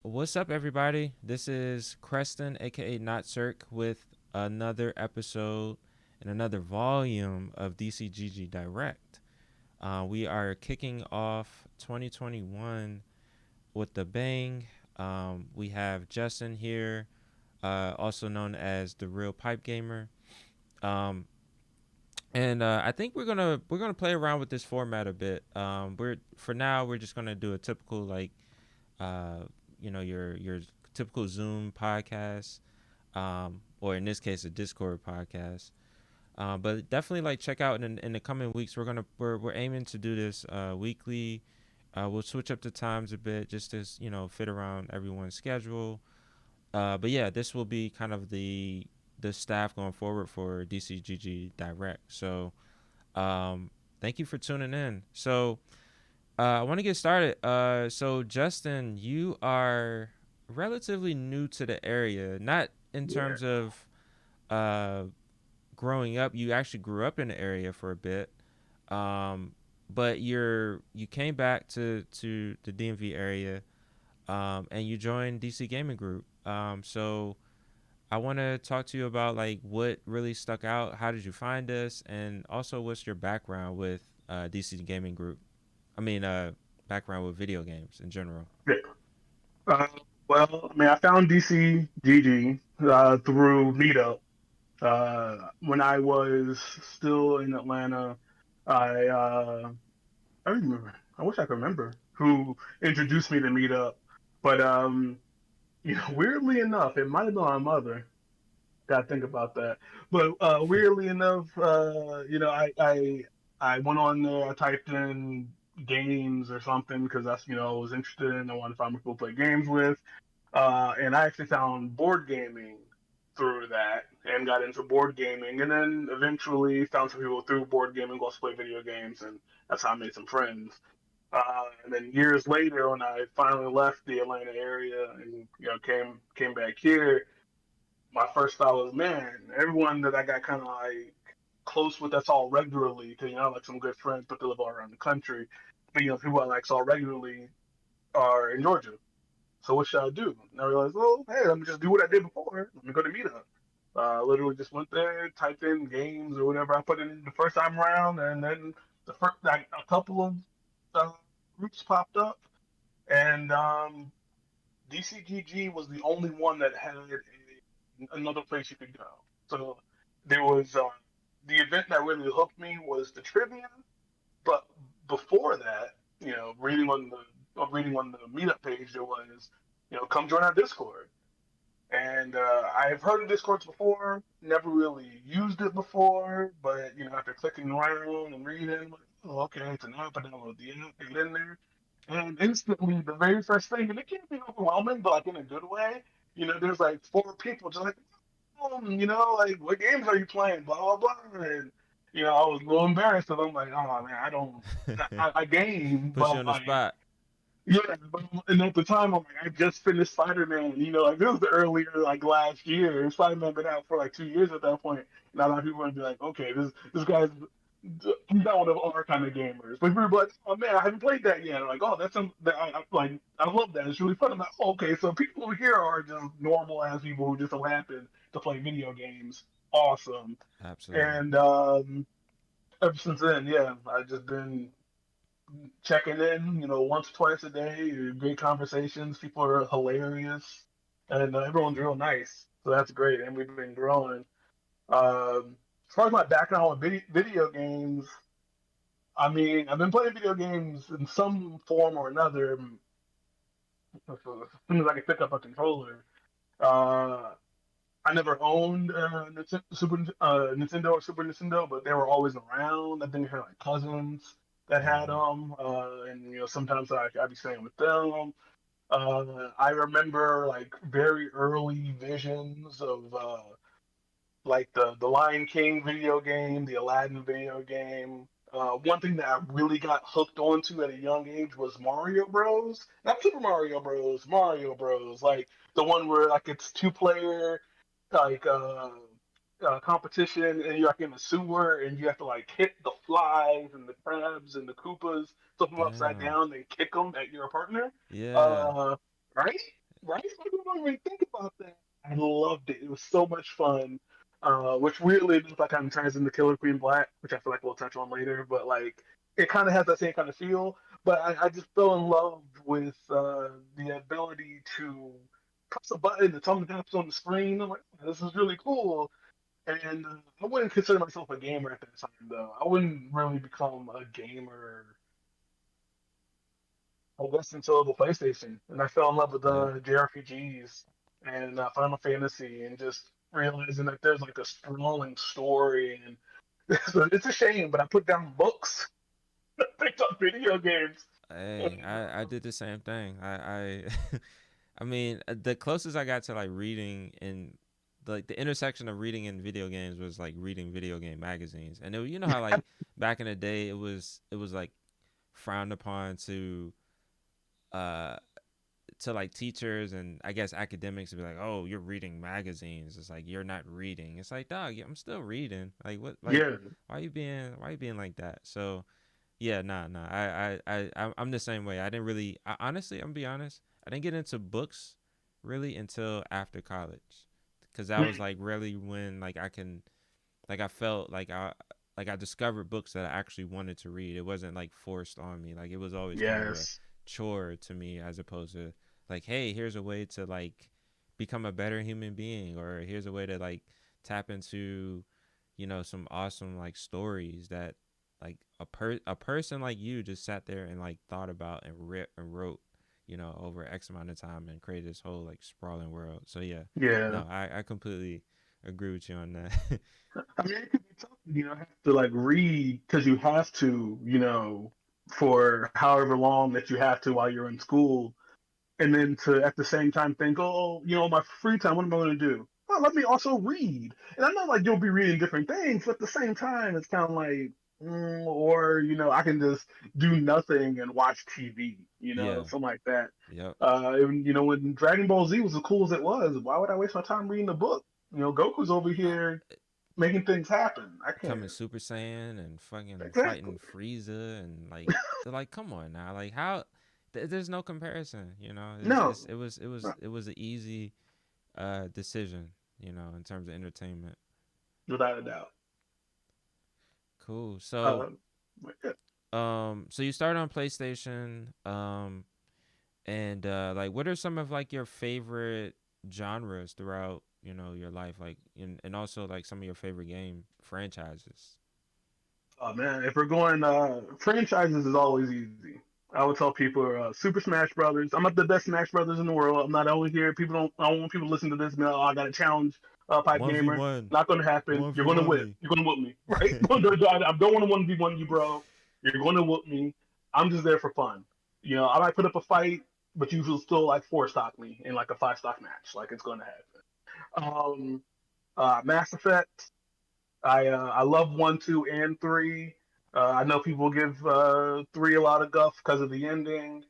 What's up, everybody? This is Creston, aka Not Circ, with another episode and another volume of DCGG Direct. We are kicking off 2021 with the bang. We have Justin here, also known as the Real Pipe Gamer, um, and I think we're gonna play around with this format a bit. We're for now we're just gonna do a typical uh, your typical Zoom podcast, or in this case, a Discord podcast. But definitely check out in the coming weeks. We're aiming to do this weekly. We'll switch up the times a bit just to fit around everyone's schedule. But yeah, this will be kind of the staff going forward for DCGG Direct. So um, thank you for tuning in. So I want to get started. So Justin, you are relatively new to the area, not in Yeah. terms of uh, growing up. You actually grew up in the area for a bit, um, but you came back to the DMV area, and you joined DC Gaming Group. So I want to talk to you about what really stuck out. How did you find us, and also what's your background with DC Gaming Group? I mean, background with video games in general. Yeah. Uh, I found DCGG through Meetup. When I was still in Atlanta, I I remember. I wish I could remember who introduced me to Meetup. But weirdly enough, it might have been my mother. Gotta think about that. But weirdly enough, I went on there. I typed in games or something because that's I was interested in. I wanted to find people to play games with. And I actually found board gaming through that and got into board gaming, and then eventually found some people through board gaming who also play video games, and that's how I made some friends. And then years later, when I finally left the Atlanta area and came back here, my first thought was, man, everyone that I got kind of like close with, that's all regularly, because like some good friends, but they live all around the country. But people I like saw regularly are in Georgia. So what should I do? And I realized, well, hey, let me just do what I did before. Let me go to Meetup. Literally just went there, typed in games or whatever I put in the first time around, and then a couple of uh, groups popped up, and DCGG was the only one that had another place you could go. So there was the event that really hooked me was the trivia, but before that, reading on the meetup page, there was, come join our Discord. And I've heard of Discords before, never really used it before, but after clicking around and reading, I'm like, oh, okay, it's an app. I download the app, get in there, and instantly the very first thing, and it can be overwhelming, but like in a good way. There's like four people just like, like what games are you playing? Blah blah blah, and I was a little embarrassed because I'm like, oh man, I don't, I game, Put you but on the like spot. yeah, and at the time, I'm like, I just finished Spider-Man. Like this was the earlier, like last year. Spider-Man been out for like 2 years at that point. And a lot of people would be like, okay, this guy's he's not one of our kind of gamers. But people were like, oh man, I haven't played that yet. I'm like, oh, that's some that I love that. It's really fun. I'm like, oh, okay, so people over here are just normal ass people who just so happen to play video games. Awesome. Absolutely. And ever since then, yeah, I've just been checking in, once or twice a day. Great conversations. People are hilarious, and everyone's real nice. So that's great, and we've been growing. As far as my background with video games, I mean, I've been playing video games in some form or another as soon as I can pick up a controller. Uh, I never owned Nintendo or Super Nintendo, but they were always around. I think I had like cousins that had Mm-hmm. them, and sometimes I'd be staying with them. I remember like very early visions of like the Lion King video game, the Aladdin video game. One thing that I really got hooked onto at a young age was Mario Bros. Not Super Mario Bros. Mario Bros. Like the one where like it's two-player, like competition, and you're like in the sewer, and you have to like hit the flies and the crabs and the Koopas, flip them upside Damn. down, then kick them at your partner. Yeah. Uh, right? right? I don't even think about that. I loved it. It was so much fun. Which weirdly enough, like kind of ties into Killer Queen Black, which I feel like we'll touch on later. But like, it kind of has that same kind of feel. But I just fell in love with the ability to press a button and something happens on the screen. I'm like, this is really cool. And I wouldn't consider myself a gamer at that time, though. I wouldn't really become a gamer, I guess, until the PlayStation. And I fell in love with Yeah. JRPGs and Final Fantasy and just realizing that there's like a sprawling story. And it's a shame, but I put down books, picked up video games. Hey, I did the same thing. I I mean, the closest I got to like reading in like the intersection of reading and video games was like reading video game magazines. And you know how like back in the day it was like frowned upon uh to like teachers and I guess academics to be like, "Oh, you're reading magazines." It's like you're not reading. It's like, "Dog, I'm still reading." Like what like Yeah, why you being like that? So, yeah, nah. I'm the same way. I didn't really honestly, I'm gonna be honest. I didn't get into books really until after college. Cuz that was like really when like I felt like I discovered books that I actually wanted to read. It wasn't like forced on me. Like it was always kind of a yes, chore to me as opposed to like, hey, here's a way to like become a better human being or here's a way to like tap into, some awesome like stories that like a person like you just sat there and like thought about and wrote, over X amount of time and created this whole like sprawling world. So yeah, yeah. no, I completely agree with you on that. I mean, it could be tough, have to like read because you have to, for however long that you have to while you're in school, and then to at the same time think, oh, my free time, what am I going to do? Well, let me also read. And I'm not like you'll be reading different things, but at the same time, it's kind of like, or I can just do nothing and watch TV, Yeah. something like that. Yep. And, when Dragon Ball Z was as cool as it was, why would I waste my time reading a book? Goku's over I, here making things happen. I can't. Becoming Super Saiyan and fucking Exactly. fighting Frieza and like come on now, like how there's no comparison, No, it was an easy decision, in terms of entertainment. without a doubt. Cool. So Uh, yeah. so you started on PlayStation, and like what are some of like your favorite genres throughout, your life, like and also like some of your favorite game franchises? Oh man, if we're going franchises is always easy. I would tell people Super Smash Brothers. I'm not the best Smash Brothers in the world. I'm not over here. People don't. I don't want people to listen to this. And, I got a challenge, Pipe Gamer. 1v1. Not going to happen. You're going to 1v1 whip. me. You're going to whoop me, right? I don't want to 1v1 you, bro. You're going to whoop me. I'm just there for fun. I might put up a fight, but you will still like four stock me in like a five stock match. Like it's going to happen. Mass Effect. I love 1, 2, and 3. I know people give 3 a lot of guff because of the ending.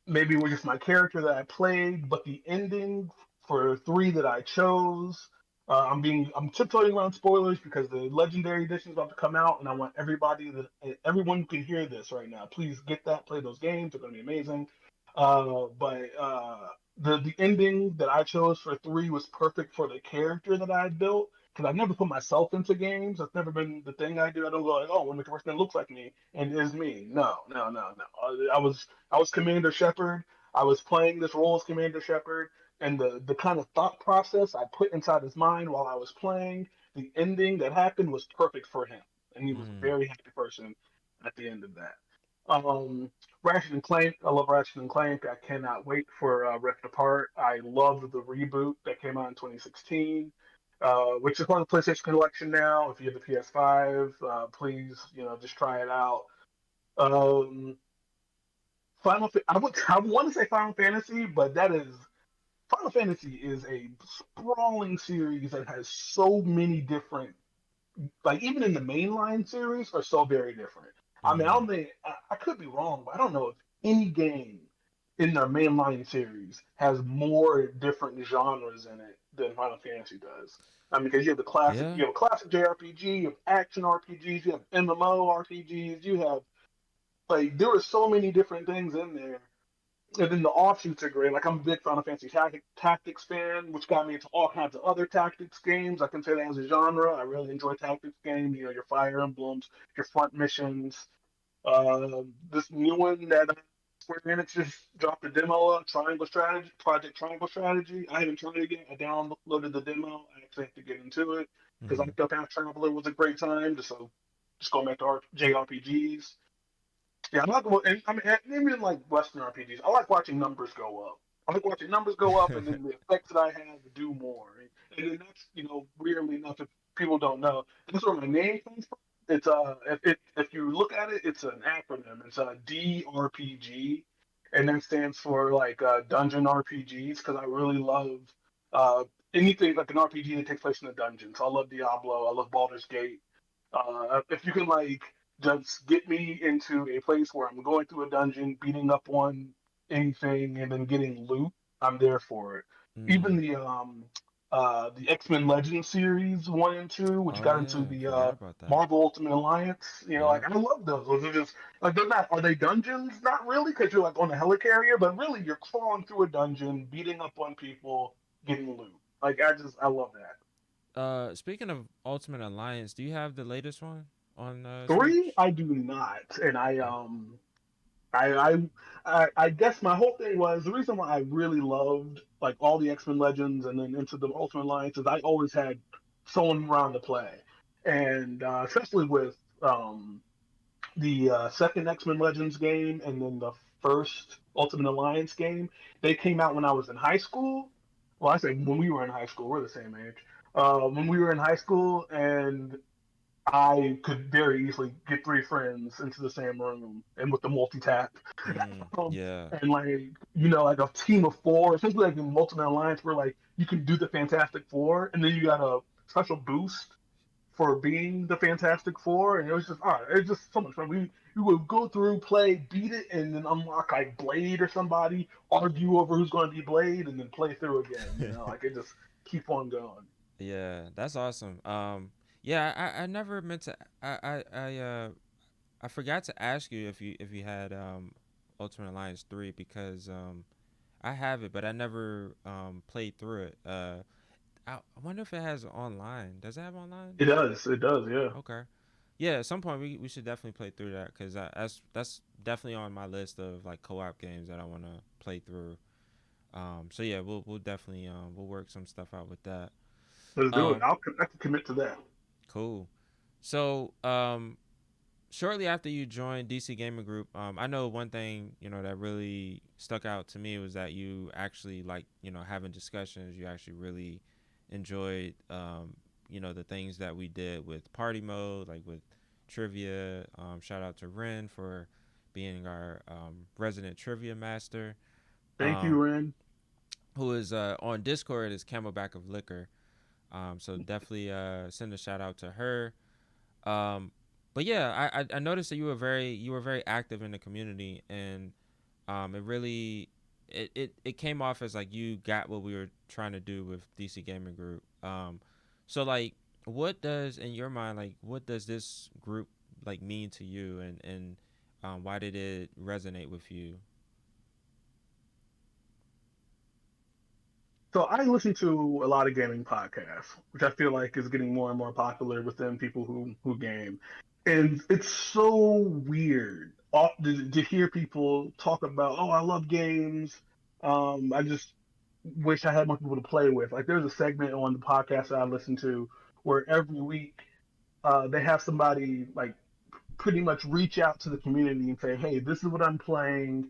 Maybe it was just my character that I played, but the ending for 3 that I chose. I'm tiptoeing around spoilers because the Legendary Edition is about to come out, and I want everyone can hear this right now. Please get that, play those games. They're going to be amazing. But the ending that I chose for 3 was perfect for the character that I had built because I've never put myself into games. That's never been the thing I do. I don't go like, oh, when the person looks like me and is me. No, no, no, no. I was Commander Shepard. I was playing this role as Commander Shepard, and the kind of thought process I put inside his mind while I was playing, the ending that happened was perfect for him, and he was a Mm. very happy person at the end of that. Um, Ratchet and Clank. I love Ratchet and Clank. I cannot wait for Rift Apart. I loved the reboot that came out in 2016, which is part of the PlayStation Collection now. If you have the PS5, please, just try it out. Um, I want to say Final Fantasy, but that is Final Fantasy is a sprawling series that has so many different, like even in the mainline series, are so very different. I mean, I Mm. don't think I could be wrong, but I don't know if any game in their mainline series has more different genres in it than Final Fantasy does. I mean, because Yeah. you have a classic JRPG, you have action RPGs, you have MMO RPGs, you have like there are so many different things in there And then the offshoots are great. Like I'm a big Final Fantasy Tactics fan, which got me into all kinds of other tactics games. I can say that as a genre. I really enjoy tactics games. You know, your Fire Emblems, your front missions. This new one that Square Enix just dropped a demo of, Triangle Strategy, Project Triangle Strategy. I haven't tried it yet. I downloaded the demo. I actually have to get into it because Mm-hmm. Octopath Traveler was a great time. Just going back to JRPGs. Yeah, I'm not going. And, I mean, even like Western RPGs, I like watching numbers go up. I like watching numbers go up, and then the effects that I have do more. And then that's weirdly enough, if people don't know, that's where my name comes from. It's if you look at it, it's an acronym. It's a DRPG, and that stands for like Dungeon RPGs because I really love uh anything like an RPG that takes place in a dungeon. So I love Diablo, I love Baldur's Gate. If you can like just get me into a place where I'm going through a dungeon, beating up on anything, and then getting loot, I'm there for it. Even Mm. the X-Men Legends series 1 and 2, which Oh got into yeah, the forgot about that. Marvel Ultimate Alliance, Yep. like I love those. Those are just like they're not. Are they dungeons? Not really, because you're like on a helicarrier, but really you're crawling through a dungeon, beating up on people, getting loot. Like I love that. Speaking of Ultimate Alliance, do you have the latest one on Three, Switch? I do not, and Okay. I, I guess my whole thing was the reason why I really loved like all the X Men Legends and then into the Ultimate Alliance is I always had someone around to play, and especially with the second X Men Legends game and then the first Ultimate Alliance game, they came out when I was in high school. Well, I say when we were in high school, we're the same age. When we were in high school, and I could very easily get three friends into the same room and with the multi tap. Yeah. And like like a team of four, essentially like in Ultimate Alliance, where like you can do the Fantastic Four, and then you got a special boost for being the Fantastic Four, and it was just it's just so much fun. We would go through, play, beat it, and then unlock like Blade or somebody, argue over who's going to be Blade, and then play through again. Like it just keep on going. Yeah, that's awesome. Yeah, I never meant to. I forgot to ask you if you had Ultimate Alliance 3 because I have it, but I never played through it. I wonder if it has online. Does it have online? It does, yeah. Okay. Yeah, at some point we should definitely play through that because that's definitely on my list of like co-op games that I want to play through. So yeah, we'll definitely we'll work some stuff out with that. Let's do it. Um, I can commit to that. cool. So shortly after you joined DC Gaming Group, I know one thing that really stuck out to me was that you actually like having discussions. You actually really enjoyed the things that we did with party mode, like with trivia. Shout out to Ren for being our resident trivia master. Thank you, Um, Ren. who is on Discord is Camelback of Liquor. So definitely send a shout out to her. Um, but yeah, I noticed that you were very active in the community, and it really it came off as like you got what we were trying to do with DC Gaming Group. So like, what does in your mind like what does this group like mean to you, and why did it resonate with you? So I listen to a lot of gaming podcasts, which I feel like is getting more and more popular within people who game, and it's so weird to hear people talk about, oh, I love games. I just wish I had more people to play with. Like there's a segment on the podcast that I listen to where every week they have somebody like pretty much reach out to the community and say, hey, this is what I'm playing.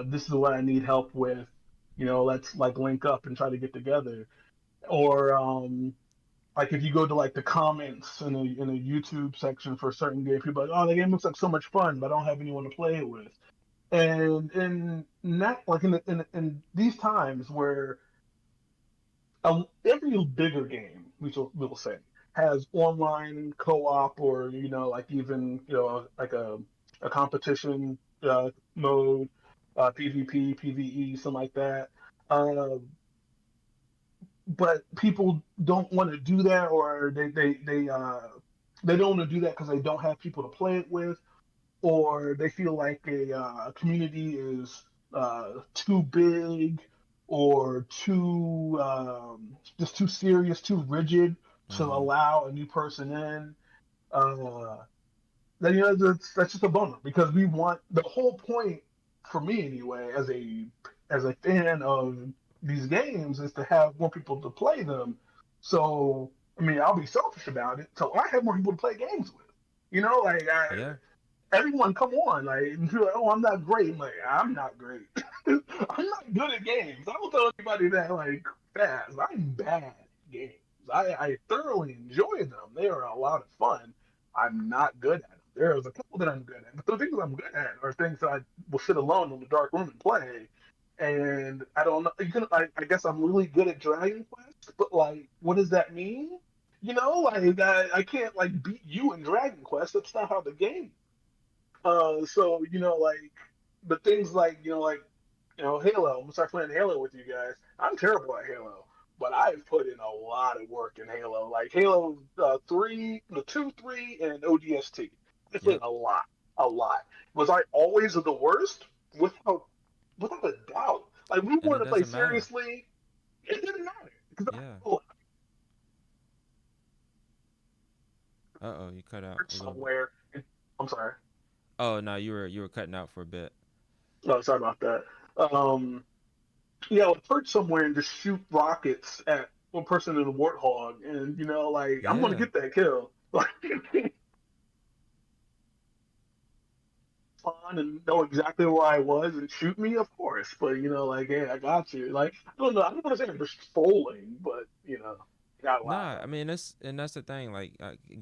This is what I need help with. Let's like link up and try to get together. Or like if you go to like the comments in a YouTube section for a certain game, people are like, oh, the game looks like so much fun, but I don't have anyone to play it with. And in that like in these times where every bigger game we'll say has online co-op or like even like a competition mode, PvP, PvE, something like that. Uh, but people don't want to do that, or they don't want to do that because they don't have people to play it with, or they feel like a community is too big or too just too serious, too rigid to Mm-hmm. allow a new person in. Uh, then that's just a bummer because we want the whole point for me anyway as a fan of these games is to have more people to play them. So I mean I'll be selfish about it. So I have more people to play games with. You know, Yeah. everyone come on, like you're like, oh I'm not great. I'm like I'm not great. I'm not good at games. I will tell anybody that like fast. I'm bad at games. I thoroughly enjoy them. They are a lot of fun. I'm not good at them. There's a couple that I'm good at, but the things I'm good at are things that I will sit alone in the dark room and play. And I don't know. I guess I'm really good at Dragon Quest, but like, what does that mean? You know, like I can't like beat you in Dragon Quest. That's not how the game. So like the things like Halo. I'm gonna start playing Halo with you guys. I'm terrible at Halo, but I've put in a lot of work in Halo. Like Halo 3, the 2, 3, and ODST. I put in Yep. a lot. Was I always the worst? Without without a doubt. Like we And wanted it to play doesn't matter. seriously. It didn't matter because Yeah. I Uh-oh, you cut out heard a little bit. somewhere. I'm sorry. Oh no, you were cutting out for a bit. Oh, sorry about that. Um, yeah, I would perch somewhere and just shoot rockets at one person in a warthog, and like I'm gonna Yeah. get that kill. Like fun and know exactly where I was and shoot me, of course. But like, hey, I got you. Like I don't know, I don't want to say I'm just trolling, but I gotta laugh Nah, at I mean that's the thing. Like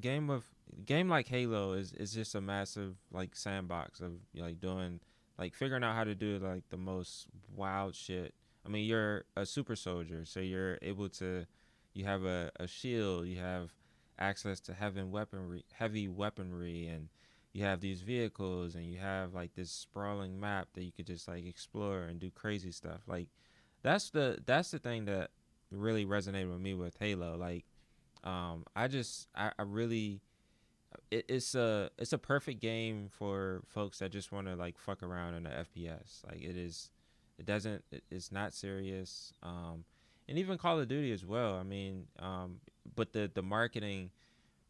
game like Halo is just a massive like sandbox of like doing like figuring out how to do like the most wild shit. I mean, you're a super soldier, so you're able to you have a shield, you have access to heavy weaponry, and you have these vehicles, and you have like this sprawling map that you could just like explore and do crazy stuff. Like that's the thing that really resonated with me with Halo. Like, I really it's a perfect game for folks that just want to like fuck around in the FPS. Like it is, it's not serious. And even Call of Duty as well. I mean, but the marketing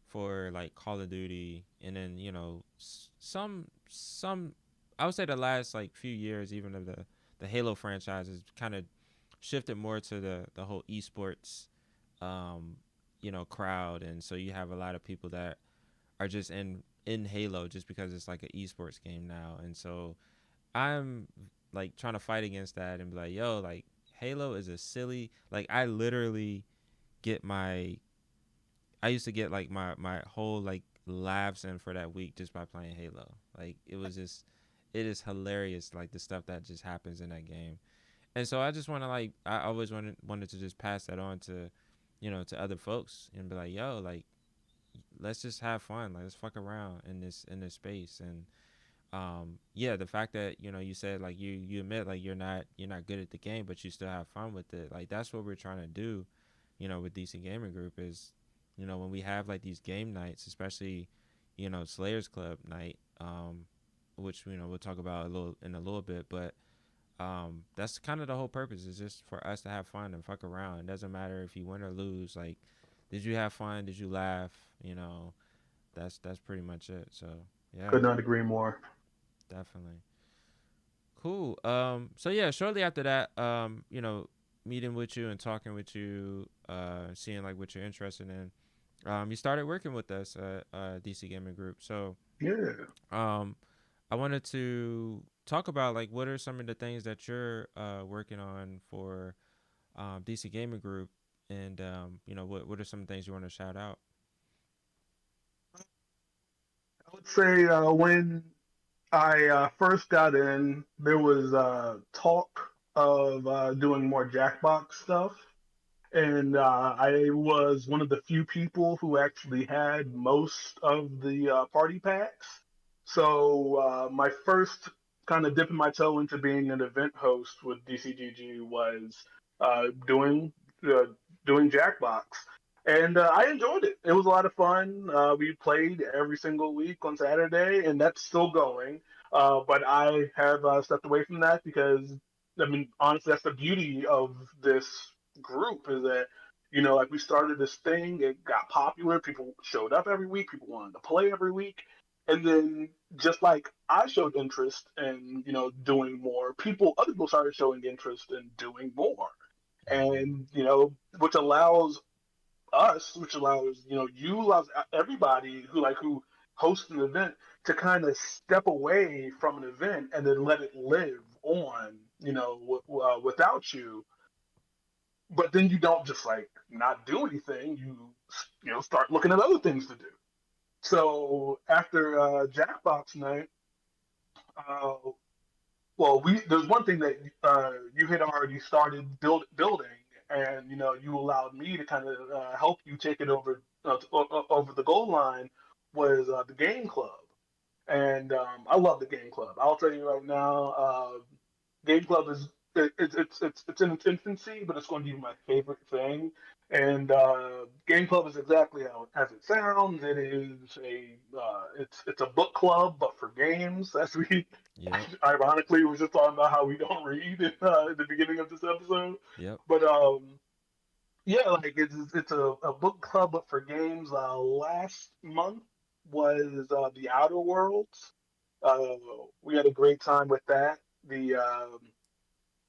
for like Call of Duty, and then some I would say the last like few years even of the Halo franchise has kind of shifted more to the whole esports um crowd, and so you have a lot of people that are just in Halo just because it's like an esports game now. And so I'm like trying to fight against that and be like, yo, like Halo is a silly, like get my I used to get like my whole like laughs in for that week just by playing Halo. Like it is hilarious like the stuff that just happens in that game. And so I just want to like I always wanted to just pass that on to to other folks and be like, yo, like let's just have fun. Like let's fuck around in this space. And yeah, the fact that you said like you admit like you're not good at the game, but you still have fun with it. Like that's what we're trying to do, with DC Gaming Group is, when we have like these game nights, especially Slayers Club night, which we'll talk about a little bit, but that's kind of the whole purpose is just for us to have fun and fuck around. It doesn't matter if you win or lose. Like, did you have fun? Did you laugh? That's pretty much it. So yeah, Could not agree more. definitely. Cool. So yeah, shortly after that, meeting with you and talking with you, seeing like what you're interested in, you started working with us at DC Gaming Group. So Yeah. um, I wanted to talk about like what are some of the things that you're working on for DC Gaming Group, and what are some things you want to shout out? I would say when I first got in, there was talk of doing more Jackbox stuff, and I was one of the few people who actually had most of the party packs. So my first kind of dipping my toe into being an event host with DCGG was doing uh, doing Jackbox, and I enjoyed it. It was a lot of fun. We played every single week on Saturday, and that's still going. But I have stepped away from that because, I mean, honestly, that's the beauty of this group is that, like we started this thing, it got popular, people showed up every week, people wanted to play every week. And then just like I showed interest in, doing more, other people started showing interest in doing more. Mm-hmm. And, which allows which allows you allows everybody who hosts an event to kind of step away from an event and then let it live on, without you. But then you don't just like not do anything. You start looking at other things to do. So after Jackbox night, uh, well, there's one thing that you had already started building, and you allowed me to kind of help you take it over the goal line was the game club, and I love the game club. I'll tell you right now, game club is it's in its infancy, but it's going to be my favorite thing. And game club is exactly as it sounds. It is it's a book club, but for games. As we Yep. ironically was just talking about how we don't read in the beginning of this episode, Yep. but yeah, like it's a book club, but for games. Last month was the Outer Worlds. Uh, we had a great time with that.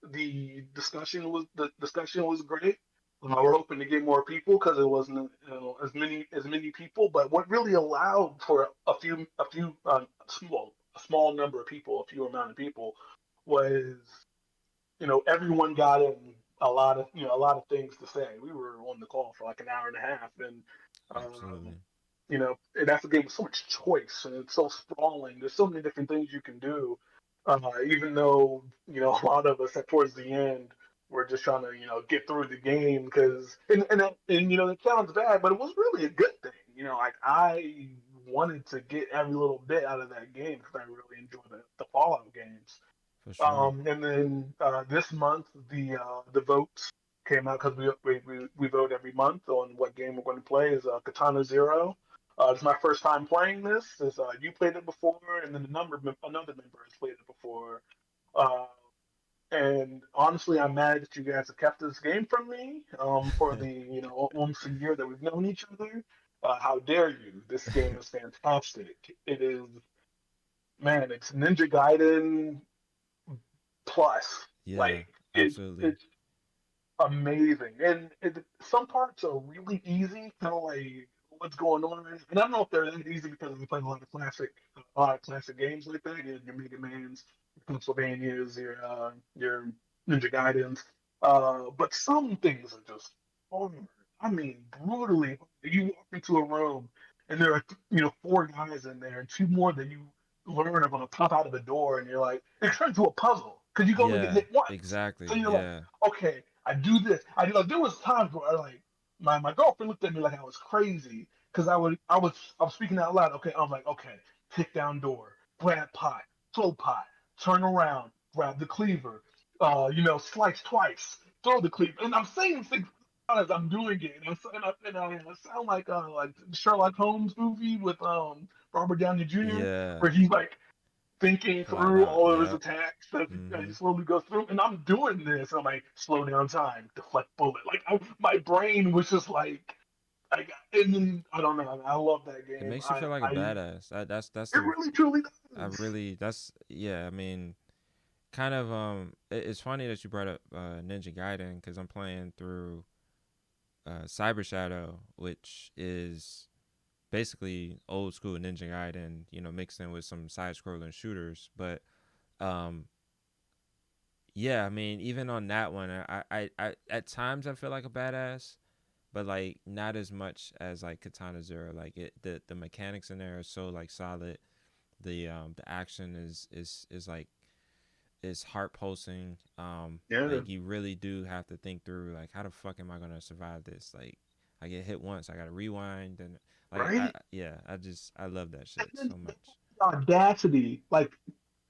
The discussion was great. We're hoping to get more people because it wasn't as many people. But what really allowed for a small number of people, a few amount of people, was everyone got in a lot of things to say. We were on the call for like an hour and a half, and um, Absolutely. and that's a game with so much choice and it's so sprawling. There's so many different things you can do. Even though a lot of us at towards the end we're just trying to get through the game because and it sounds bad, but it was really a good thing. Like I wanted to get every little bit out of that game because I really enjoy the Fallout games. For sure. And then this month the votes came out because we vote every month on what game we're going to play. Is Katana Zero. It's my first time playing this. You played it before, and then another member has played it before. Uh, and honestly, I'm mad that you guys have kept this game from me for the almost a year that we've known each other. How dare you? This game is fantastic. It is, man. It's Ninja Gaiden plus. Yeah. Like Absolutely. it's amazing, and some parts are really easy, kind of like what's going on. And I don't know if they're that easy because we play a lot of classic games like that. Your Mega Man's, your Pennsylvania's, your Ninja Gaidens. But some things are just hard. I mean, brutally hard. You walk into a room and there are four guys in there, and two more that you learn are going to pop out of the door, and you're like, it turns into a puzzle because you can only get Yeah. hit once. So Exactly. you're like, Yeah. okay, I do this. I do. Like, there was times where like my girlfriend looked at me like I was crazy because I was speaking out loud. Okay, I'm like, okay, kick down door, grab pot, throw pot, turn around, grab the cleaver, slice twice, throw the cleaver, and I'm saying things as I'm doing it, and I sound like Sherlock Holmes movie with Robert Downey Jr. Yeah. where he's like thinking Plotting through out. all of his Yep. attacks as he Mm-hmm. slowly goes through. And I'm doing this. And I'm like, slow down time, deflect bullet. Like my brain was just like, and then I don't know. I love that It game. makes you feel like a It badass. That's the really truly I does. really that's yeah. I mean, kind of it's funny that you brought up Ninja Gaiden because I'm playing through Cyber Shadow, which is basically old school Ninja Gaiden, mixed in with some side scrolling shooters. But um, yeah, I mean, even on that one, I at times I feel like a badass, but like not as much as like Katana Zero. Like the mechanics in there are so like solid. The action is like is heart pulsing. Yeah, Like you really do have to think through like how the fuck am I gonna survive this? Like I get hit once, I gotta rewind and like right. I love that And shit then so much. the audacity, like,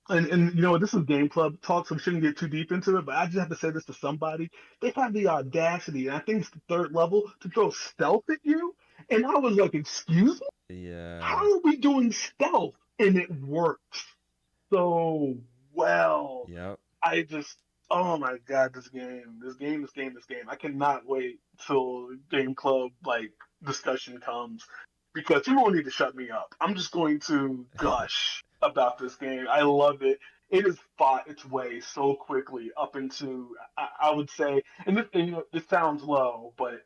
and this is game club talk, so we shouldn't get too deep into it. But I just have to say this to somebody. They have the audacity, and I think it's the third level, to throw stealth at you. And I was like, excuse me, how Yeah, are we doing stealth? And it works. so well. Yep. I just, oh my god, this game. I cannot wait till Game Club like discussion comes because people will need to shut me up. I'm just going to gush about this game. I love it. It has fought its way so quickly up into, I would say, and this sounds low, but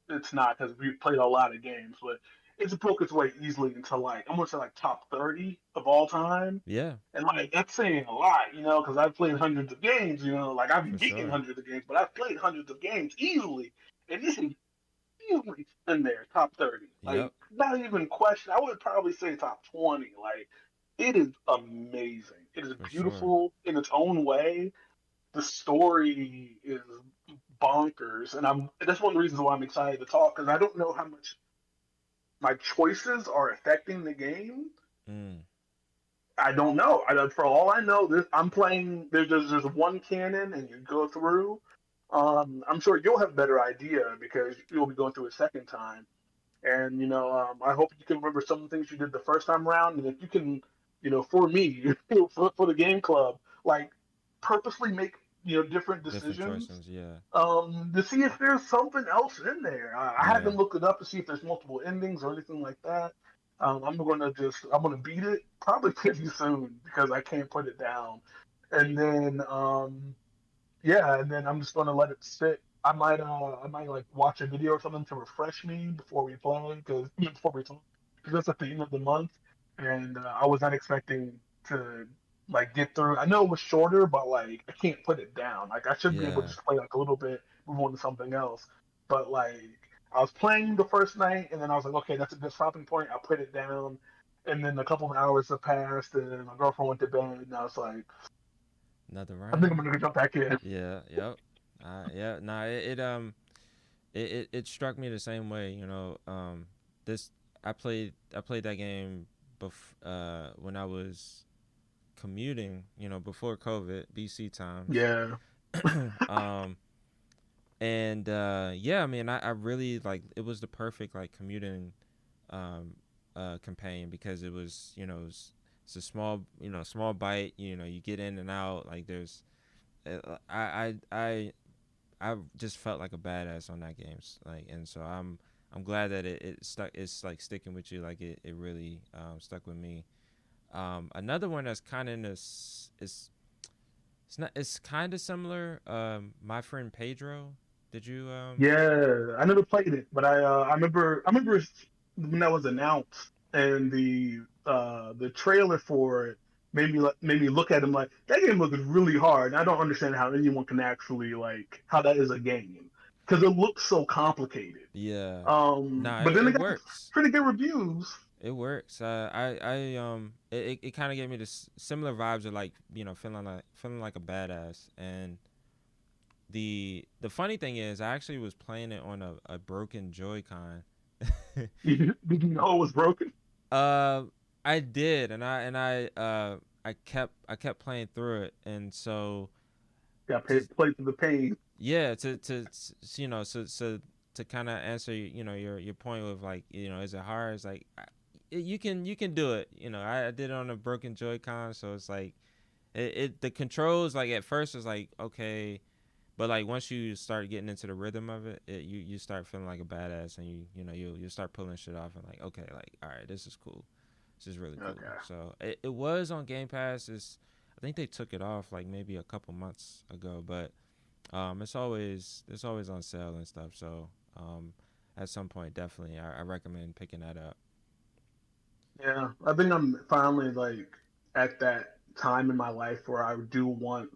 it's not because we've played a lot of games, but it's broke its way easily into like I'm gonna say like top 30 of all time. Yeah, And like that's saying a lot, because I've played hundreds of games, like I've been for beating sure. hundreds of games, but I've played hundreds of games easily. And this is easily in there, top 30. Like Yep, not even question. I would probably say top 20. Like it is amazing. It is for sure. beautiful in its own way. The story is bonkers, and that's one of the reasons why I'm excited to talk because I don't know how much my choices are affecting the game. Mm. I don't know. For all I know, I'm playing. There's one canon, and you go through. I'm sure you'll have a better idea because you'll be going through a second time. And I hope you can remember some of the things you did the first time around, and if you can, for me, for the game club, like purposely make different Different decisions choices. Yeah. to see if there's something else in there. I Yeah. haven't looked it up to see if there's multiple endings or anything like that. I'm gonna beat it probably pretty soon because I can't put it down. And then yeah, and then I'm just gonna let it sit. I might like watch a video or something to refresh me before we play because before we talk because that's at the end of the month, and I was not expecting to like get through. I know it was shorter, but like I can't put it down. Like I should be able to Yeah. just play like a little bit, move on to something else. But like I was playing the first night, and then I was like, okay, that's a good stopping point. I put it down, and then a couple of hours have passed, and my girlfriend went to bed, and I was like, Another I think I'm round. gonna jump back in. Yeah. Yep. Yeah. Nah. It struck me the same way. This I played that game when I was commuting. Before COVID, BC times. Yeah. um. And yeah, I mean, I really like it was the perfect like commuting campaign because it was it's a small bite. You get in and out. Like there's I just felt like a badass on that game. Like, and so I'm glad that it stuck. It's like sticking with you. Like it really stuck with me. Another one that's kind of in this is it's not it's kind of similar. My friend Pedro. Did you Yeah, I never played it, but I remember when that was announced and the trailer for it made me look at him like that game looks really hard. And I don't understand how anyone can actually like how that is a game because it looks so complicated. Yeah. Nah, But then it it got works. pretty good reviews. It works. It kind of gave me this similar vibes of like feeling like a badass. And the funny thing is, I actually was playing it on a broken Joy-Con. Did you know it was broken? uh, I did, and I kept playing through it, and so Yeah, just play through the pain. yeah, to kind of answer your point with like is it hard? It's like you can do it. I did it on a broken Joy-Con, so it's like the controls like at first was like okay, but like once you start getting into the rhythm of it, you start feeling like a badass, and you start pulling shit off and like okay, like all right, this is cool, this is really cool. Okay. So it was on Game Pass. I think they took it off like maybe a couple months ago, but it's always on sale and stuff. So at some point, definitely, I recommend picking that up. Yeah, I think I'm finally like at that time in my life where I do want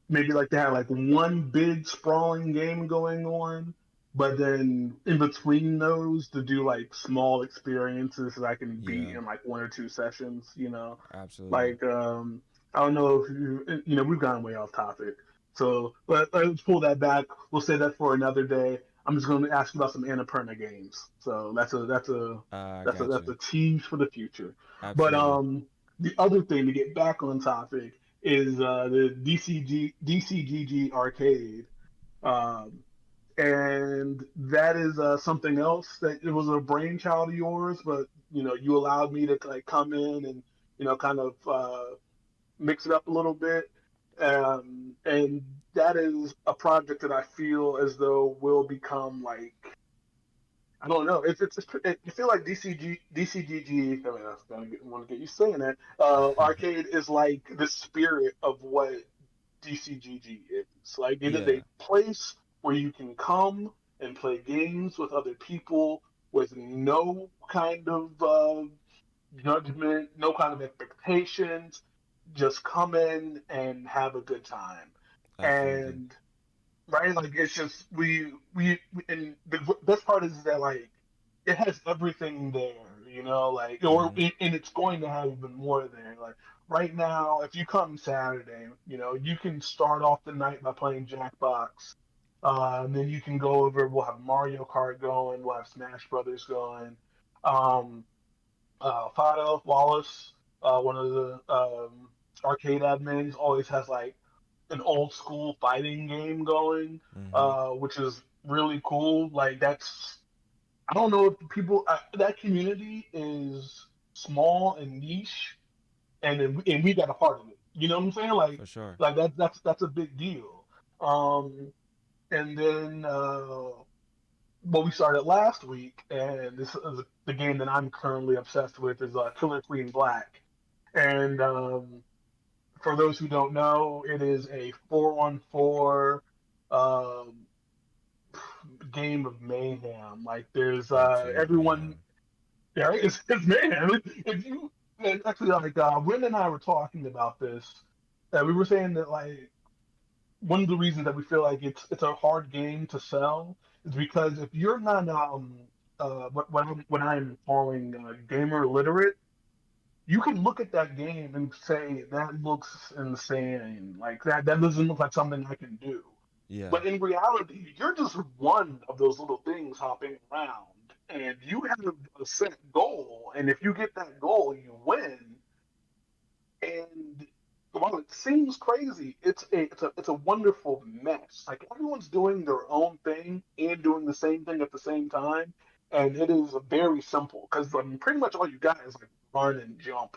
maybe like to have like one big sprawling game going on, but then in between those to do like small experiences that I can beat Yeah, in like one or two sessions. absolutely. Like I don't know if we've gone way off topic, so but let's pull that back. We'll say that for another day. I'm just going to ask you about some Annapurna games. So I that's a got that's you. a tease for the future. But Absolutely. the other thing to get back on topic is the DCGG Arcade, um, and that is something else that it was a brainchild of yours, but you allowed me to like come in and kind of mix it up a little bit. And that is a project that I feel as though will become like, I don't know. I feel like DCGG. I mean, that's gonna want to get you saying that. Arcade is like the spirit of what DCGG is. Like it is Yeah. a place where you can come and play games with other people with no kind of judgment, no kind of expectations. Just come in and have a good time. Absolutely. And right, like it's just and the best part is that like it has everything there, like Mm-hmm. and it's going to have even more there. Like right now, if you come Saturday, you can start off the night by playing Jackbox. And then you can go over. We'll have Mario Kart going. We'll have Smash Brothers going. Um, Fado Wallace, one of the arcade admins, always has like an old school fighting game going, Mm-hmm. which is really cool. Like that's I don't know if people that community is small and niche, and we got a part of it. You know what I'm saying? Like For sure. that's a big deal. Um, and then what we started last week, and this is the game that I'm currently obsessed with, is Killer Queen Black. And for those who don't know, it is a 4-on-4 um, game of mayhem. Like there's Absolute everyone. mayhem. Yeah, it's mayhem. If you actually like Wynn and I were talking about this, we were saying that like one of the reasons that we feel like it's a hard game to sell is because if you're not when I'm calling gamer literate, you can look at that game and say that looks insane. Like that doesn't look like something I can do. Yeah. But in reality, you're just one of those little things hopping around, and you have a set goal. And if you get that goal, you win. And while it seems crazy, it's a wonderful mess. Like everyone's doing their own thing and doing the same thing at the same time, and it is very simple because pretty much all you got is like run and jump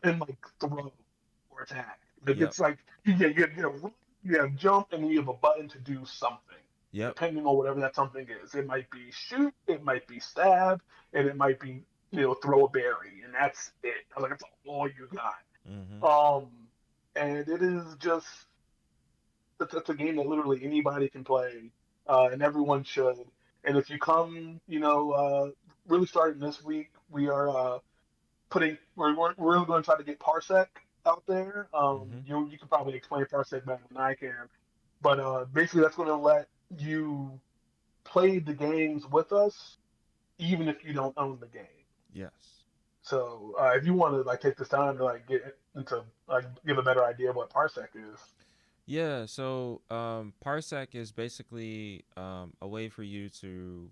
and like throw or attack. Like Yep. it's like you have jump and then you have a button to do something, Yep. depending on whatever that something is. It might be shoot, it might be stab, and it might be throw a berry, and that's it. Like that's all you got. Mm-hmm. Um, and it is just it's a game that literally anybody can play, and everyone should. And if you come, really starting this week, we are we're really going to try to get Parsec out there. Mm-hmm. You can probably explain Parsec better than I can, but basically that's going to let you play the games with us, even if you don't own the game. Yes. So if you want to like take this time to like get into like give a better idea of what Parsec is. Yeah. So, Parsec is basically a way for you to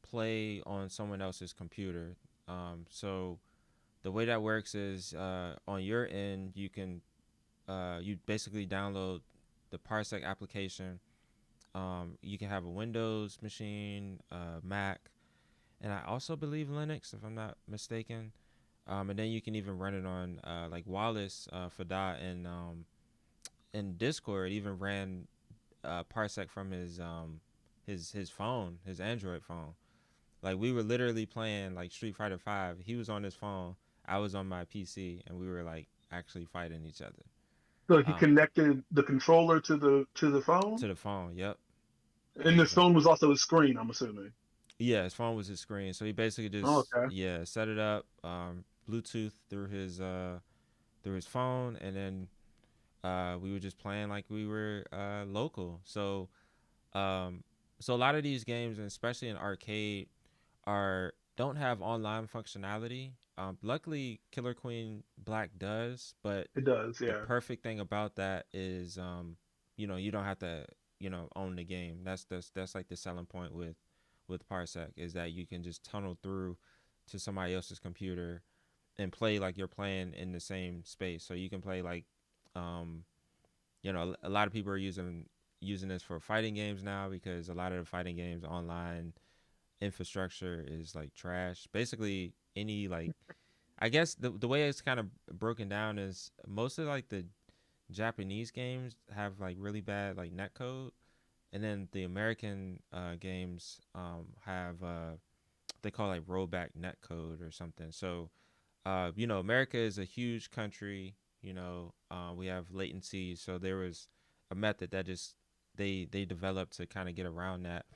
play on someone else's computer. So the way that works is on your end, you basically download the Parsec application. You can have a Windows machine, Mac, and I also believe Linux, if I'm not mistaken. And then you can even run it on like Wallace Fada and in Discord even ran Parsec from his phone, his Android phone. Like we were literally playing like Street Fighter Five. He was on his phone, I was on my PC, and we were like actually fighting each other. So he Um, connected the controller to the phone, to the phone. Yep. and this Exactly. phone was also a screen. I'm assuming. Yeah, his phone was his screen, so he basically Oh, just okay. set it up, Bluetooth through his phone, and then we were just playing like we were local. Um, so a lot of these games, and especially in arcade, are don't have online functionality. Luckily, Killer Queen Black does, but It does. the Yeah. perfect thing about that is, you don't have to, own the game. That's like the selling point with Parsec is that you can just tunnel through to somebody else's computer and play like you're playing in the same space. So you can play like, um, a lot of people are using this for fighting games now because a lot of the fighting games online infrastructure is like trash. Basically, any like I guess the way it's kind of broken down is most of like the Japanese games have like really bad like netcode, and then the American games have they call like rollback netcode or something. So you know, America is a huge country. You know, we have latency, so there was a method that just they developed to kind of get around that.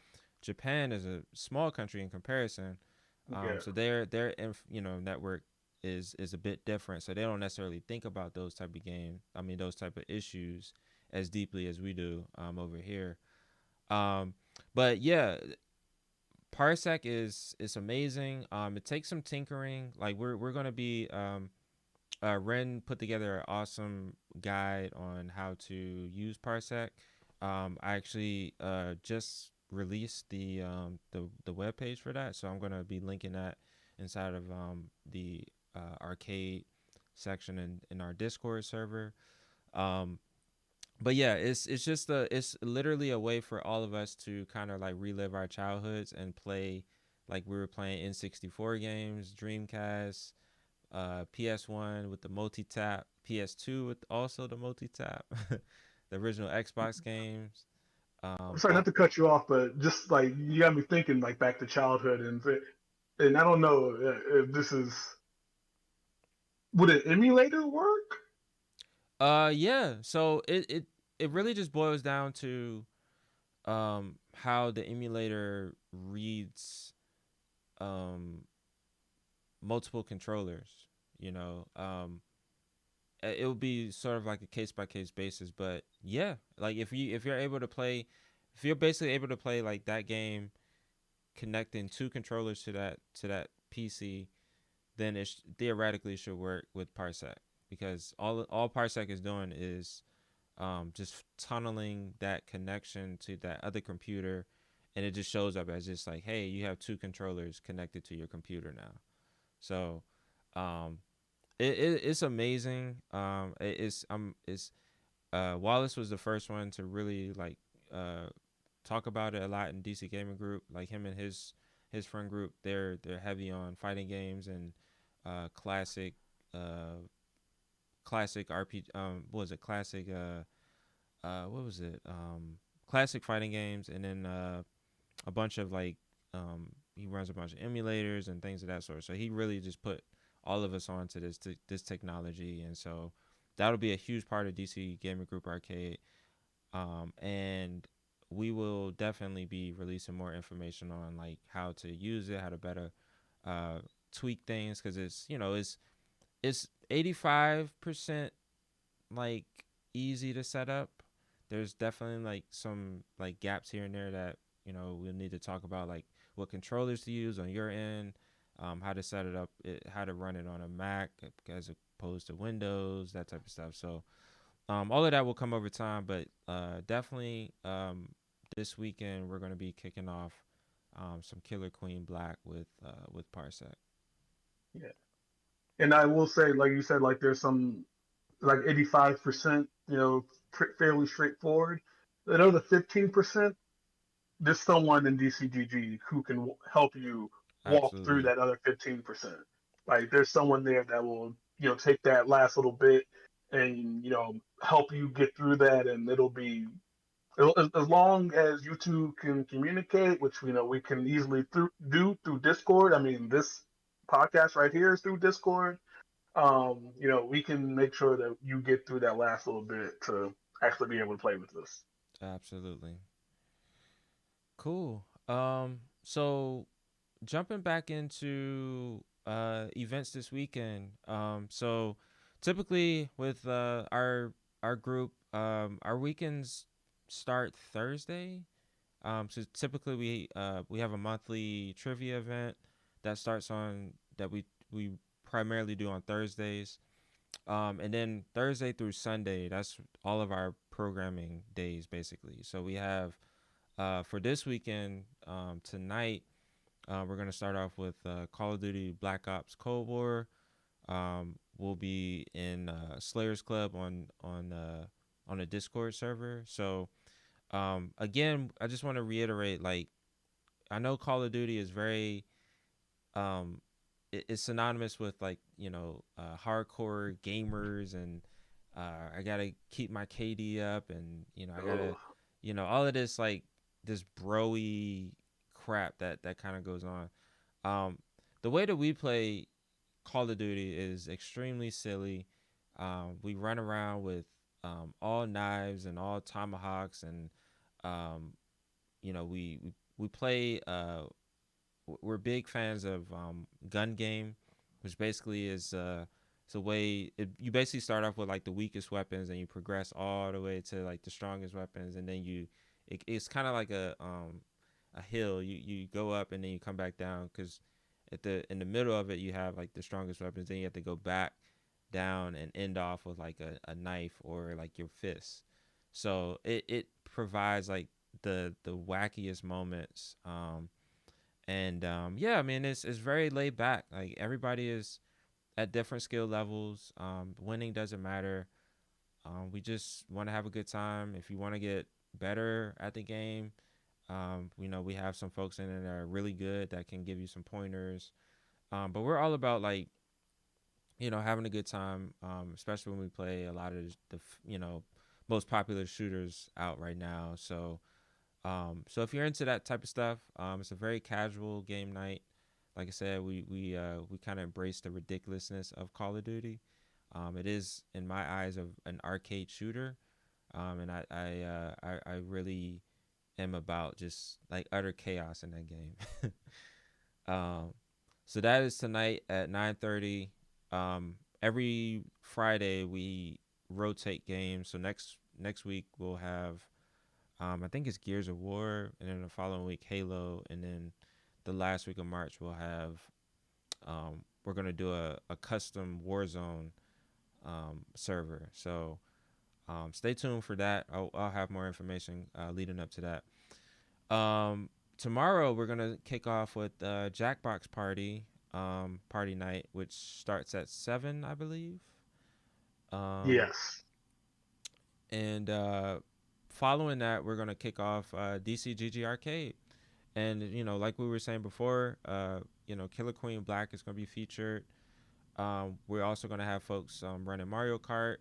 Japan is a small country in comparison, Yeah. so you know network is a bit different. So they don't necessarily think about those type of game. I mean, those type of issues as deeply as we do over here. Um, but yeah, Parsec is amazing. It takes some tinkering. Like we're gonna be Ren put together an awesome guide on how to use Parsec. I actually just released the web page for that, so I'm gonna be linking that inside of the arcade section in our Discord server. Um, but yeah, it's just it's literally a way for all of us to kind of like relive our childhoods and play like we were playing N64 games, Dreamcast, PS1 with the multi tap, PS2 with also the multi tap, the original Xbox games. I'm sorry not to cut you off, but just like you got me thinking like back to childhood, and I don't know if this is would an emulator work? Yeah. So it really just boils down to how the emulator reads um multiple controllers. You know, it would be sort of like a case by case basis, but yeah, like if you're able to play, if you're basically able to play like that game connecting two controllers to that PC, then theoretically should work with Parsec because all Parsec is doing is just tunneling that connection to that other computer, and it just shows up as just like, hey, you have two controllers connected to your computer now. So, um, it's amazing. It's Wallace was the first one to really like uh talk about it a lot in DC Gaming Group. Like him and his friend group, they're heavy on fighting games and classic uh classic RPG. What was it? Classic what was it? Classic fighting games, and then a bunch of like he runs a bunch of emulators and things of that sort. So he really just put all of us onto this technology, and so that'll be a huge part of DC Gaming Group Arcade. And we will definitely be releasing more information on like how to use it, how to better uh, tweak things, because it's you know it's 85% like easy to set up. There's definitely like some like gaps here and there that you know we'll need to talk about, like what controllers to use on your end, how to set it up, how to run it on a Mac as opposed to Windows, that type of stuff. So all of that will come over time, but definitely this weekend we're going to be kicking off some Killer Queen Black with Parsec. Yeah. And I will say, like you said, like there's some like 85%, fairly straightforward. Another 15%, there's someone in DCGG who can help you walk through Absolutely. that other 15%. Like there's someone there that will, take that last little bit and, help you get through that. And it'll be, as long as you two can communicate, which, we can easily do through Discord. I mean, this podcast right here is through Discord. We can make sure that you get through that last little bit to actually be able to play with us. Absolutely. Cool. So jumping back into events this weekend. So typically with our group, our weekends start Thursday. So typically we have a monthly trivia event that starts on that we primarily do on Thursdays. And then Thursday through Sunday, that's all of our programming days basically. So we have for this weekend tonight we're gonna start off with Call of Duty Black Ops Cold War. We'll be in Slayers Club on a Discord server. So again, I just want to reiterate, like I know Call of Duty is very um, it's synonymous with like hardcore gamers, and I gotta keep my KD up, and I gotta Oh, all of this like this broy crap that kind of goes on. Um, the way that we play Call of Duty is extremely silly. We run around with all knives and all tomahawks, and um, we play. We're big fans of gun game, which basically is it's a way you basically start off with like the weakest weapons, and you progress all the way to like the strongest weapons, and then it's kind of like a hill. You go up and then you come back down, because in the middle of it you have like the strongest weapons. Then you have to go back down and end off with like a knife or like your fist. So it provides like the wackiest moments. And yeah, I mean it's very laid back. Like everybody is at different skill levels. Winning doesn't matter. We just want to have a good time. If you want to get better at the game, we have some folks in it that are really good that can give you some pointers. But we're all about like having a good time, especially when we play a lot of the most popular shooters out right now. So if you're into that type of stuff, it's a very casual game night. Like I said, we kind of embrace the ridiculousness of Call of Duty. It is, in my eyes, an arcade shooter, and I really am about just like utter chaos in that game. um, so that is tonight at 9:30. Every Friday we rotate games. So next week we'll have I think it's Gears of War, and then the following week Halo, and then the last week of March we'll have we're gonna do a custom Warzone server. So stay tuned for that. I'll have more information leading up to that. Tomorrow we're gonna kick off with Jackbox party night, which starts at 7, I believe. Um, yes. and following that, we're gonna kick off DCGG Arcade. And like we were saying before, Killer Queen Black is gonna be featured. We're also gonna have folks running Mario Kart,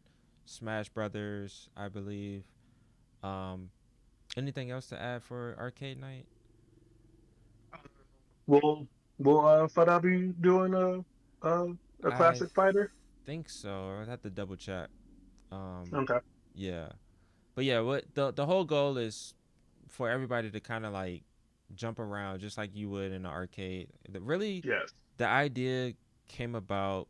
Smash Brothers, I believe. Um, Anything else to add for arcade night? Will Fada be doing a I classic fighter? think so. I'd have to double check. Um, Okay. yeah, but yeah, what the whole goal is for everybody to kind of like jump around just like you would in an arcade. Really, Yes. the idea came about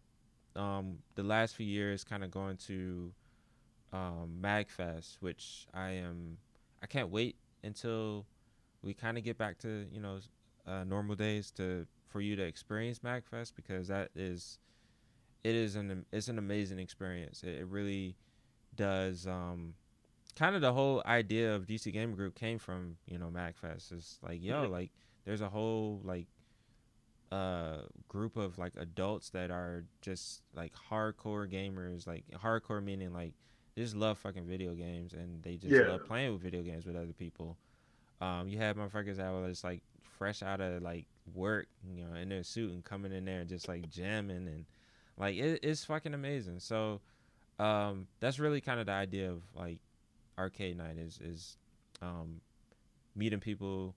the last few years, kind of going to Magfest, which I can't wait until we kind of get back to normal days to for you to experience Magfest, because it's an amazing experience. It really does. Kind of the whole idea of DC Gaming Group came from Magfest. It's like, yo, Mhm. like there's a whole like group of like adults that are just like hardcore gamers, like hardcore meaning like they just love fucking video games, and they just Yeah. love playing with video games with other people. You had motherfuckers that were just like fresh out of like work, in their suit and coming in there and just like jamming, and like it's fucking amazing. So that's really kind of the idea of like arcade night is um, meeting people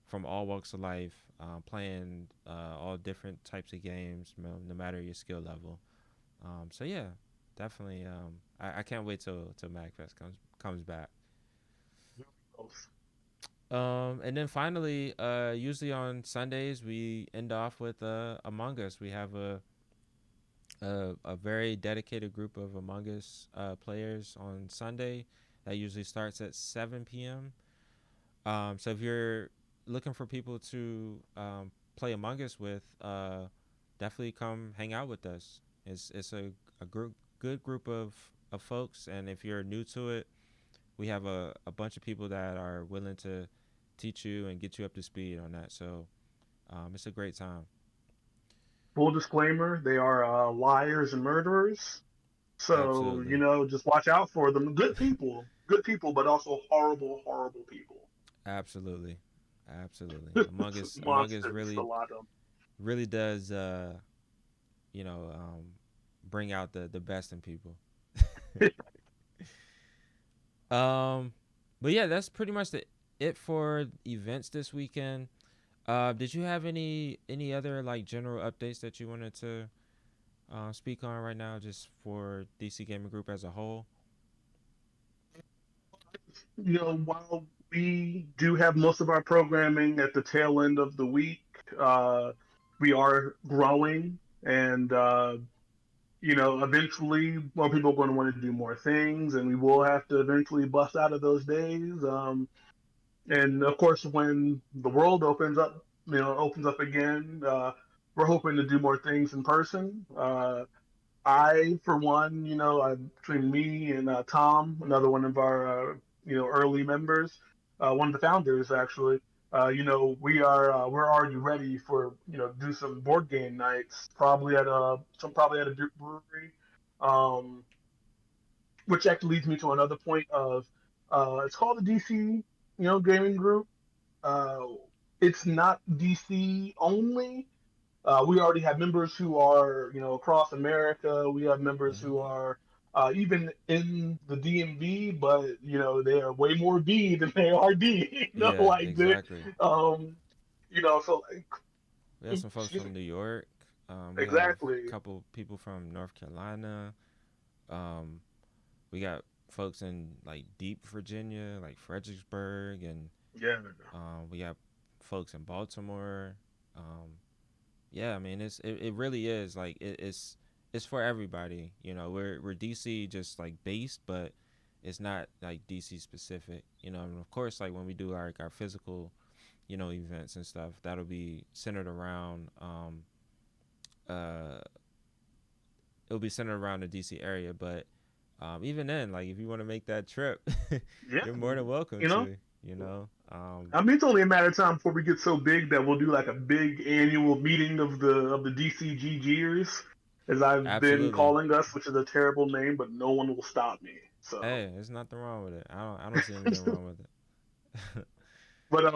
from all walks of life, playing all different types of games, no matter your skill level. So yeah, definitely. I can't wait till MagFest comes back. And then finally, usually on Sundays we end off with Among Us. We have a very dedicated group of Among Us players on Sunday. That usually starts at 7 p.m. So if you're looking for people to play Among Us with, definitely come hang out with us. It's a good group of folks, and if you're new to it, we have a bunch of people that are willing to teach you and get you up to speed on that. So it's a great time. Full disclaimer: they are liars and murderers. So Absolutely, just watch out for them. Good people, but also horrible, horrible people. absolutely, absolutely. Among Us Monsters, a really lot of them. really does you know bring out the best in people. um, but yeah, that's pretty much it for events this weekend. Did you have any other like general updates that you wanted to speak on right now, just for DC Gaming Group as a whole? While we do have most of our programming at the tail end of the week, uh, we are growing, and eventually more people are going to want to do more things, and we will have to eventually bust out of those days. And of course, when the world opens up again, we're hoping to do more things in person. I, for one, between me and Tom, another one of our, early members, one of the founders actually, we're already ready for, do some board game nights, probably at a brewery, um, which actually leads me to another point of, it's called the DC, gaming group. Uh, it's not DC only. We already have members who are, across America. We have members who Mm. are even in the DMV, but they are way more B than they are D. Yeah, Like they, exactly. um, so like, We have some folks excuse me, from New York. We have a exactly. couple people from North Carolina. Um, we got folks in like deep Virginia, like Fredericksburg, and Yeah, we got folks in Baltimore. Um, yeah, I mean it really is like it's for everybody. You know, we're DC just like based, but it's not like DC specific. You know, and of course, like when we do like our physical, events and stuff, that'll be centered around uh it'll be centered around the DC area. But even then, like if you want to make that trip, yeah. you're more than welcome You know, to. You know, I mean, it's only a matter of time before we get so big that we'll do like a big annual meeting of the DCGGers, as I've been absolutely. calling us, which is a terrible name, but no one will stop me. So, Hey, there's nothing wrong with it. I don't see anything wrong with it. but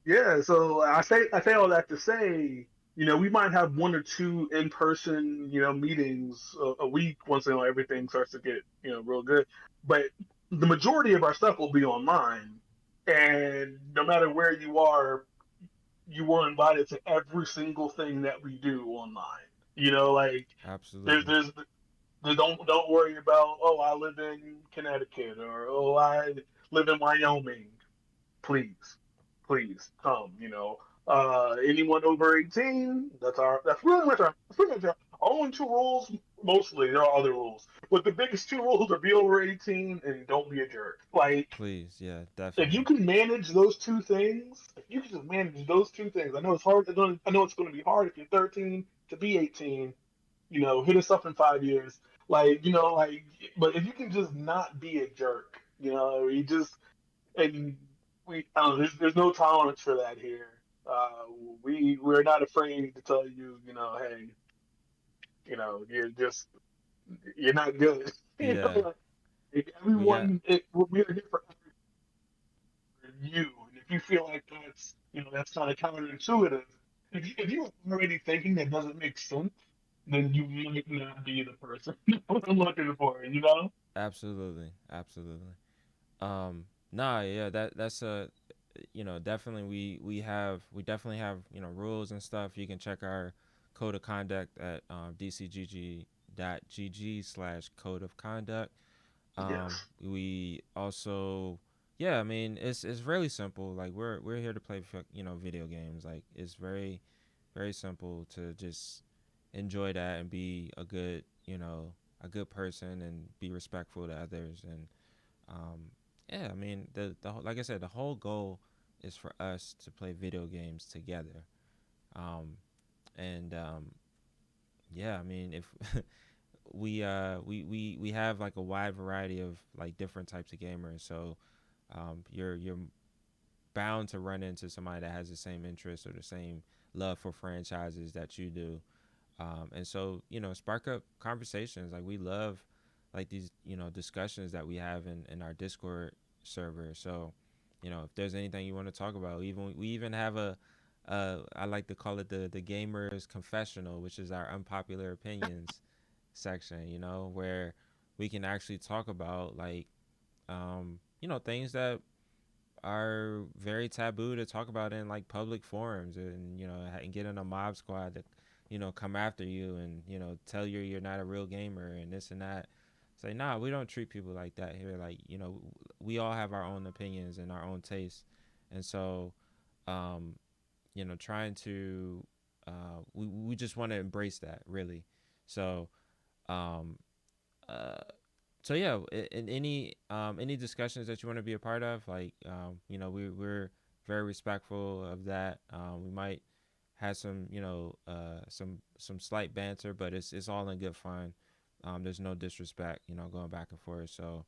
yeah. So I say all that to say, we might have one or two in person, meetings a week once everything starts to get real good. But the majority of our stuff will be online, and no matter where you are, you were invited to every single thing that we do online. Like there's Absolutely. there's don't worry about, oh, I live in Connecticut, or oh, I live in Wyoming. Please come. Anyone over 18, that's pretty much our only two rules. Mostly there are other rules, but the biggest two rules are be over 18 and don't be a jerk. Like, Please, yeah, if you definitely. can manage those two things, if you can just manage those two things, I know it's hard. I know it's going to be hard if you're 13 to be 18. Hit us up in 5 years. Like, but if you can just not be a jerk, you just and I don't know, there's no tolerance for that here. Uh, we're not afraid to tell you, hey, you're not good. Yeah, Like, we got we are here for you. And if you feel like that's kind of counterintuitive, if you're already thinking that doesn't make sense, then you might not be the person I'm looking for. absolutely, absolutely. Nah, yeah, that's definitely we definitely have rules and stuff. You can check our code of conduct at dcgg.gg/code of conduct. Yes. We also, yeah, I mean, it's really simple. Like we're here to play, video games. Like it's very, very simple to just enjoy that and be a good person and be respectful to others. And um, yeah, I mean, like I said, the whole goal is for us to play video games together. Um, and yeah, I mean, if we have like a wide variety of like different types of gamers. So you're bound to run into somebody that has the same interests or the same love for franchises that you do. And so spark up conversations. Like we love like these discussions that we have in our Discord server. So if there's anything you want to talk about, we even have I like to call it the gamers confessional, which is our unpopular opinions section. You know, where we can actually talk about like things that are very taboo to talk about in like public forums, and and get in a mob squad to come after you and tell you you're not a real gamer and this and that. Say, nah, we don't treat people like that here. Like, we all have our own opinions and our own tastes. And so um trying to we just want to embrace that, really. So um uh so yeah, in any discussions that you want to be a part of, like we're very respectful of that. We might have some some slight banter, but it's all in good fun. There's no disrespect, going back and forth. So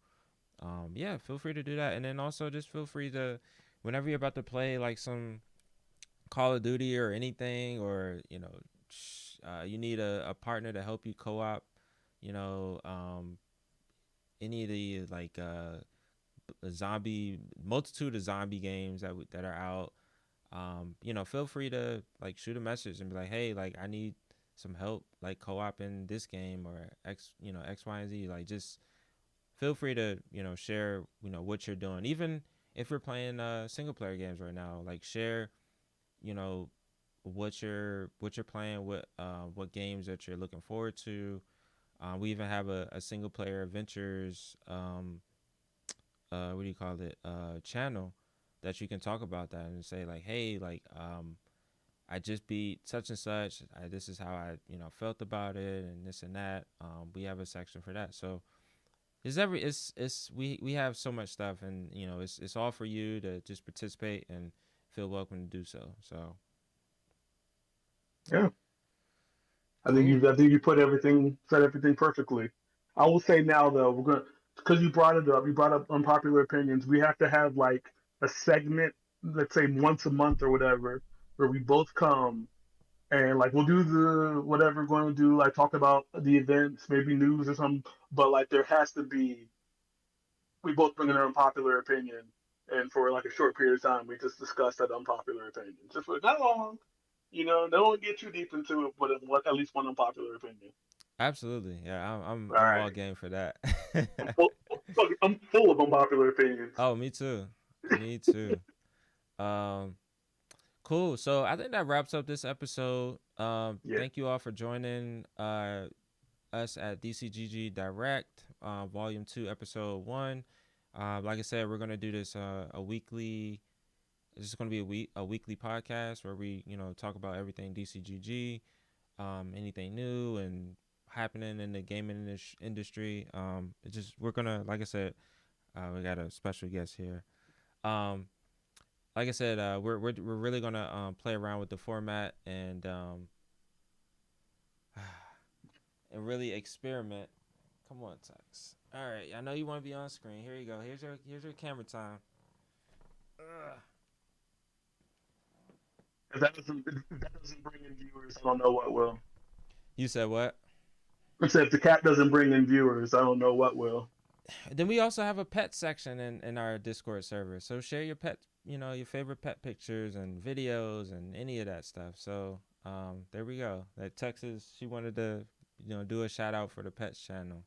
yeah, feel free to do that, and then also just feel free to, whenever you're about to play like some Call of Duty or anything, or you need a partner to help you co-op, you know any of the like zombie multitude of zombie games that are out. Feel free to like shoot a message and be like, hey, like I need some help like co-oping this game or X, Y, and Z. Like, just feel free to share what you're doing, even if you're playing single player games right now. Like, share you know what you're playing, what games that you're looking forward to. We even have a single player adventures what do you call it, channel, that you can talk about that and say like, hey, like I just beat such and such. This is how I felt about it and this and that. We have a section for that. So it's we have so much stuff, and it's all for you to just participate and feel welcome to do so. So Yeah, cool. I think you said everything perfectly. I will say now though, we're gonna because you brought it up. You brought up unpopular opinions. We have to have like a segment, let's say once a month or whatever, where we both come and like we'll do the whatever we're going to do, like talk about the events, maybe news or something. But like there has to be we both bring in our unpopular opinion, and for like a short period of time, we just discuss that unpopular opinion, just for not long. Don't get too deep into it, but at least one unpopular opinion. Absolutely, yeah. I'm All I'm right, all game for that. I'm full of unpopular opinions. Oh, me too. Me too. Um, cool. So I think that wraps up this episode. Yeah, Thank you all for joining us at DCGG Direct, Volume 2, Episode 1. Like I said, we're gonna do this a weekly. This is gonna be a weekly podcast where we talk about everything DCGG, anything new and happening in the gaming industry. It's just, we're gonna, like I said, we got a special guest here. Um, like I said, we're really gonna play around with the format and really experiment. Come on, Tux. All right, I know you want to be on screen. Here you go. Here's your camera time. Ugh. if that doesn't bring in viewers, I don't know what will. You said what? I said if the cat doesn't bring in viewers, I don't know what will. Then we also have a pet section in our Discord server. So share your pet, your favorite pet pictures and videos and any of that stuff. So there we go. That Texas, she wanted to do a shout out for the pets channel.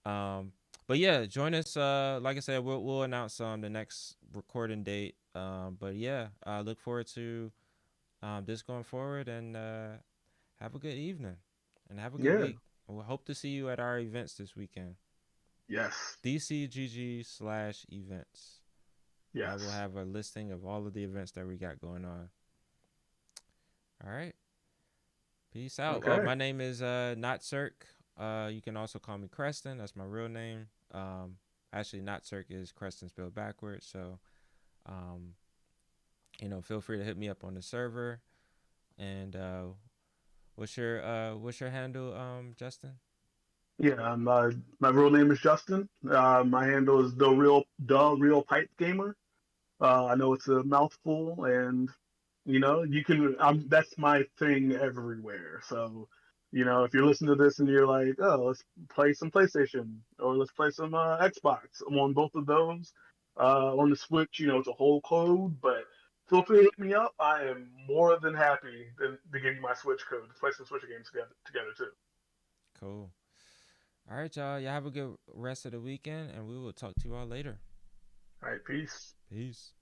Um, but yeah, join us. Like I said, we'll announce the next recording date. But yeah, I look forward to this going forward, and have a good evening and have a good Yeah. week. We'll hope to see you at our events this weekend. Yes. DCGG/events. I will Yes. have a listing of all of the events that we got going on. All right. Peace out. Okay. My name is Not Cirque. You can also call me Creston. That's my real name. Actually, Not Cirque is Creston spelled backwards. So, um, feel free to hit me up on the server. And what's your handle, Justin? Yeah. My real name is Justin. My handle is the real pipe gamer. I know it's a mouthful, and you can. That's my thing everywhere. So, if you're listening to this and you're like, oh, let's play some PlayStation or let's play some Xbox, I'm on both of those. On the Switch, it's a whole code, but feel free to hit me up. I am more than happy to give you my Switch code to play some Switch games together too. Cool. All right, y'all. Y'all have a good rest of the weekend, and we will talk to you all later. All right, peace. Peace.